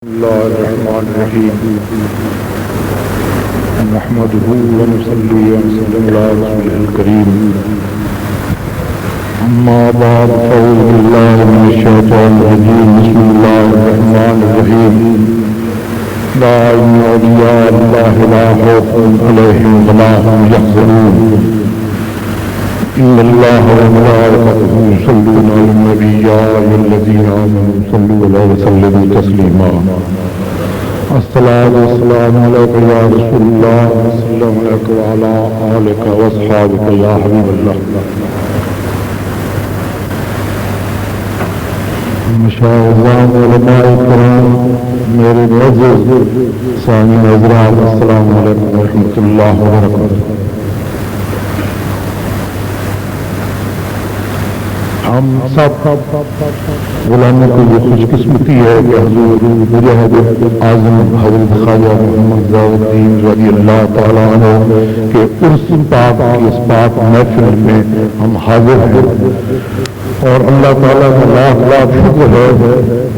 الله الرحمن الرحيم نحمده ونصلي ونسلم على رسوله الكريم أما بعد فأعوذ بالله من الشيطان الرجيم بسم الله الرحمن الرحيم لا أولياء الله لا خوف عليهم ولا هم يحزنون إن الله وملائكته يصلون على النبي يا أيها الذين آمنوا صلوا عليه وسلموا تسليما الصلاة والسلام عليك يا رسول الله والسلام عليك وعلى آلك وأصحابك يا حبيب الله مشاہدان علماء کرام میرے معزز سامعین حضرات السلام علیکم ورحمۃ اللہ وبرکاتہ. ہم سب غلاموں کو یہ خوش قسمتی ہے کہ حضور مجاہد اعظم حضرت خواجہ محمد ضیاء الدین رضی اللہ تعالیٰ عنہ کے عرس پاک کی اس پاک محفل میں ہم حاضر ہیں، اور اللہ تعالیٰ کا لاکھ لاکھ شکر ہے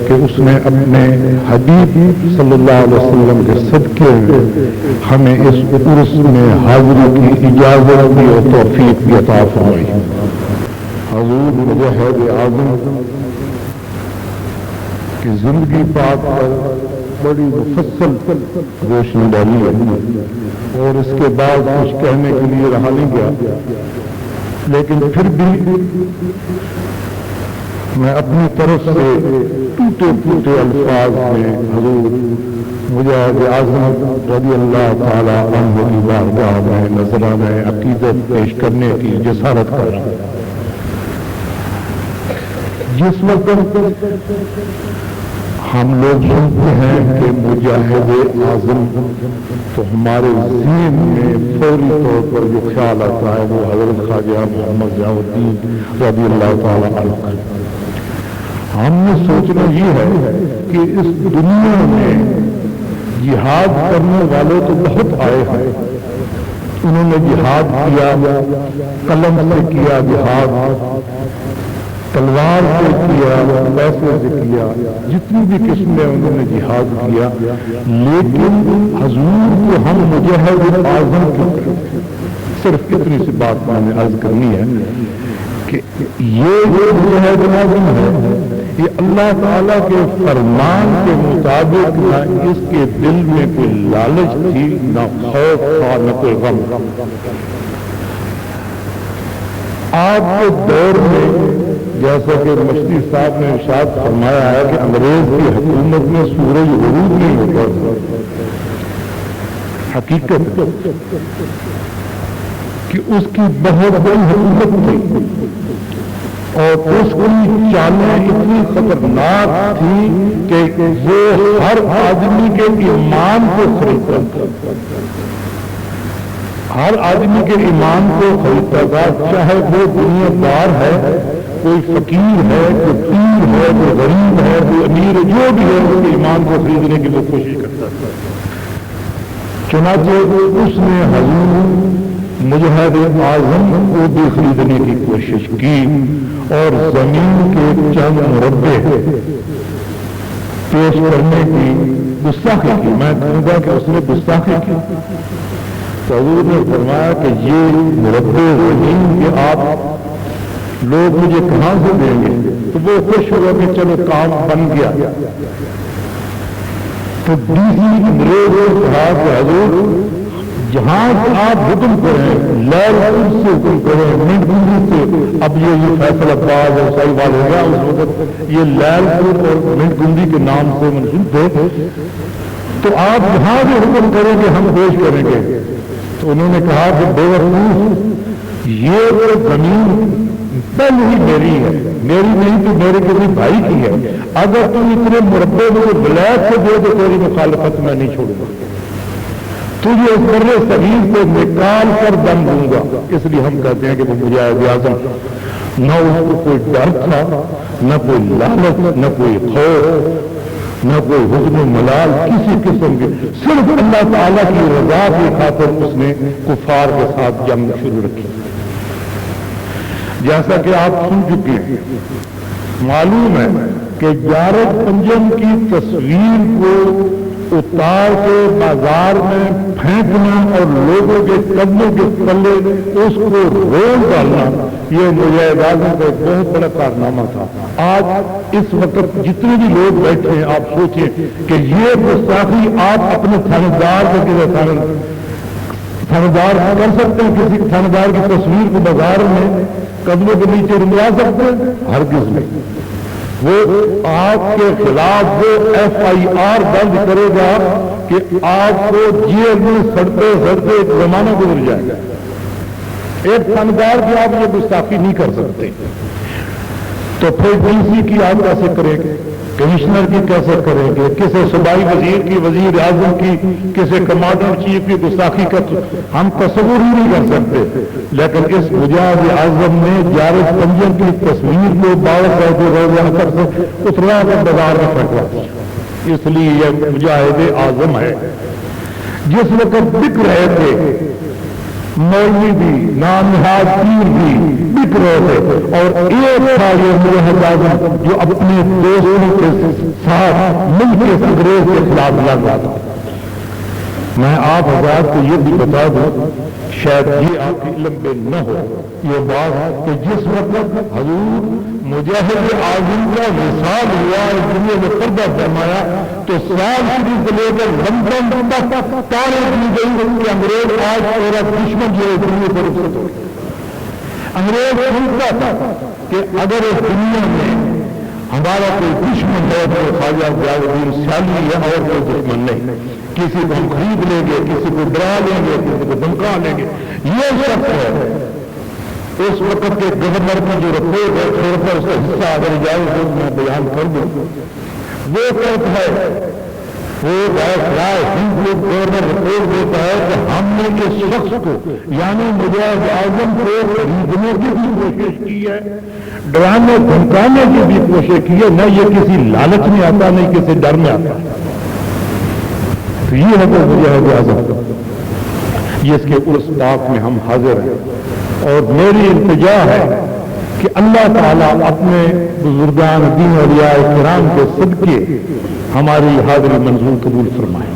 کہ اس نے اپنے حبیب صلی اللہ علیہ وسلم کے صدقے میں ہمیں اس عرس میں حاضری کی اجازت دی اور توفیق بھی عطا فرمائی. حضور مجاہد اعظم کی زندگی پاک پر بڑی مفصل روشنی ڈالی ہے، اور اس کے بعد کچھ کہنے کے لیے رہا نہیں گیا، لیکن پھر بھی میں اپنی طرف سے ٹوٹے ٹوٹے الفاظ میں حضور مجاہد اعظم رضی اللہ تعالی عنہ کی بارگاہ میں نذرانہ عقیدت پیش کرنے کی جسارت کر رہا ہوں. جس وقت ہم لوگ سنتے ہیں کہ مجاہد اعظم تو ہمارے ذہن میں فوری طور پر جو خیال آتا ہے وہ حضرت خواجہ محمد ضیاء الدین رضی اللہ تعالی عنہ. ہم نے سوچنا یہ ہے کہ اس دنیا میں جہاد کرنے والے تو بہت آئے ہیں، انہوں نے جہاد کیا، قلم سے کیا جہاد، تلوار سے کیا، پیسے سے کیا، جتنی بھی قسم میں انہوں نے جہاد کیا، لیکن حضور کو ہم مجاہد اعظم کی صرف اتنی سی بات میں نے عرض کرنی ہے کہ یہ جو مجاہد اعظم ہے یہ اللہ تعالیٰ کے فرمان کے مطابق نہ اس کے دل میں کوئی لالچ تھی، نہ خوف تھا، نہ کوئی غم. آج کے دور میں جیسا کہ مشتی صاحب نے ارشاد فرمایا ہے کہ انگریز کی حکومت میں سورج غروب نہیں ہوتا، حقیقت کہ اس کی بہت بڑی حکومت تھی اور اس کی چالیں اتنی خطرناک تھی کہ وہ ہر آدمی کے ایمان کو خریدتا تھا، ہر آدمی کے ایمان کو خریدتا تھا، چاہے وہ دنیا دار ہے، کوئی فقیر ہے، کوئی پیر ہے، کوئی غریب ہے، کوئی امیر ہے، جو بھی ہے اس کے ایمان کو خریدنے کی وہ کوشش کرتا تھا. چنانچہ اس نے حضور مجاہد اعظم کو بھی خریدنے کی کوشش کی اور زمین کے چند مربع پیش کرنے کی گستاخی کی. میں کہوں گا کہ اس نے گستاخی کی. تو حضور نے فرمایا کہ یہ مربع زمین کے آپ لوگ مجھے کہاں سے دیں گے؟ تو وہ خوش ہوا کہ چلو کام بن گیا. تو ڈی انگریز نے کہا کہ حضور جہاں آپ حکم کریں، لیل پور سے حکم کریں، منٹ گنڈی سے، اب یہ فیصل عباس اور سائیوال ہو گیا، اس وقت یہ لیل پور اور منٹ گنڈی کے نام سے منسوب تھے، تو آپ جہاں بھی حکم کریں گے ہم پیش کریں گے. تو انہوں نے کہا کہ بے وقوف یہ زمین پہلے ہی میری ہے، میری نہیں تو میرے کسی بھائی کی ہے، اگر تم اتنے مربع مجھے بلیک سے دے تو تیری مخالفت میں نہیں چھوڑوں گا، تجھے اس برے صغیر کو نکال کر دم دوں گا. اس لیے ہم کہتے ہیں کہ وہ مجاہد اعظم نہ اس کو کوئی ڈر تھا، نہ کوئی لالچ، نہ کوئی خوف، نہ کوئی حزن و ملال کسی قسم کے، صرف اللہ تعالیٰ کی رضا کی خاطر اس نے کفار کے ساتھ جنگ شروع رکھی. جیسا کہ آپ سن چکے ہیں، معلوم ہے کہ جارج پنجم کی تصویر کو اتار کے بازار میں پھینکنا اور لوگوں کے قدموں کے تلے اس کو رول ڈالنا، یہ مجاہد اعظم کا ایک بہت بڑا کارنامہ تھا۔ آج اس وقت جتنے بھی لوگ بیٹھے ہیں آپ سوچیں کہ یہ گستاخی آپ اپنے تھانے دار کر سکتے ہیں؟ کسی تھانے دار کی تصویر کو بازار میں قدموں کے نیچے رنگوا سکتے ہیں؟ ہرگز نہیں۔ وہ آپ کے خلاف وہ FIR درج کرے گا کہ آپ کو جیل میں سڑتے سڑتے ایک زمانہ گزر جائے گا۔ ایک تھاندار کی آپ یہ گستاخی نہیں کر سکتے، تو پھر DC کی آپ کیسے کریں گے؟ کمشنر کی کیسے کریں گے؟ کسی صوبائی وزیر کی، وزیر اعظم کی، کسی کمانڈر چیف کی گستاخی کا ہم تصور ہی نہیں کر سکتے۔ لیکن اس مجاہد اعظم نے جارج پنجم کی تصویر کو روزانہ کر سے اترا کر بازار میں پھینکا، اس لیے یہ مجاہد اعظم ہے۔ جس وقت بک رہے تھے مولوی بھی، نام نہاد پیر بھی بک رہے تھے، اور ایک تھا یہ مجاہد اعظم جو اپنے دوستوں کے ساتھ مل کے انگریز کے خلاف لڑ رہا تھا۔ میں آپ حضرات کو یہ بھی بتا دوں، شاید یہ آپ کے علم میں نہ ہو یہ بات کہ جس وقت حضور مجاہد اعظم کا وصال ہوا، دنیا میں پردہ فرمایا، تو سال شریف سے لے کر لندن تک تانے دی گئی کہ انگریز آج میرا دشمن جو ہے دنیا پر رخصت ہو گیا۔ انگریز سمجھتا تھا کہ اگر اس دنیا میں ہمارا کوئی دشمن ہے تو خواجہ ضیاءالدین سیالی ہے، اور کوئی دشمن نہیں۔ کسی کو ہم خرید لیں گے، کسی کو ڈرا لیں گے، کسی کو دھمکا لیں گے، یہ شخص ہے۔ اس وقت کے گورنر کی جو رپورٹ ہے، تھوڑا سا اس کا حصہ اگر جائے تو میں بیان کر دوں، وہ کہتا ہے، وہ گورنر رپورٹ دیتا ہے کہ ہم نے اس شخص کو یعنی مجاہد اعظم کو خریدنے کی بھی کوشش کی ہے، ڈرانے دھمکانے کی بھی کوشش کی ہے، نہ یہ کسی لالچ میں آتا نہیں کسی ڈر میں آتا۔ تو یہ ہے تو مجاہد اعظم، یہ اس کے عرس پاک میں ہم حاضر ہیں، اور میری التجا ہے کہ اللہ تعالیٰ اپنے بزرگان دین اولیاء کرام کے صدقے ہماری حاضری منظور قبول فرمائے۔